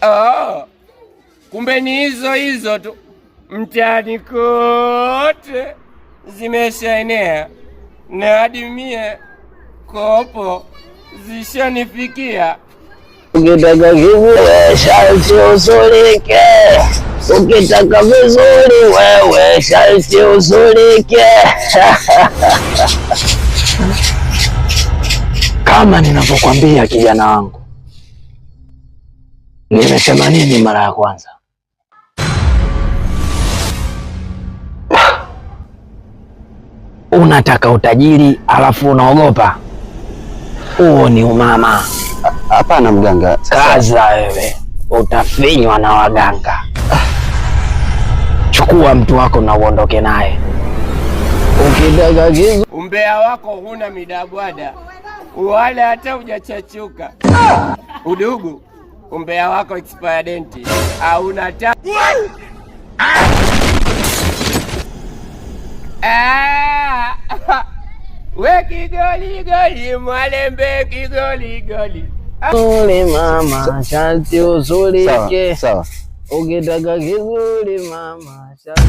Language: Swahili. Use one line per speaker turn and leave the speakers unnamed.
Oh, kumbe ni hizo tu mtaani kote zimeshaenea na hadi mie kopo zishanifikia.
Ukitaka kizuri sharti usulike, ukitaka vizuri wewe sharti usulike. Kama ninavyokwambia kijana wangu, nimesema nini mara ya kwanza? Unataka utajiri alafu unaogopa? Huo ni umama.
Hapana mganga.
Kaza wewe, utafinywa na waganga. Chukua mtu wako na uondoke naye. Ukitaka kizu
umbea wako huna midabwada wala hata hujachachuka. Udugu, umbea wako expire date hauna ta. We kigoli mwalembe kigoli.
Ule mama sharti usulike.
Sawa.
Ukitaka kizuri mama sharti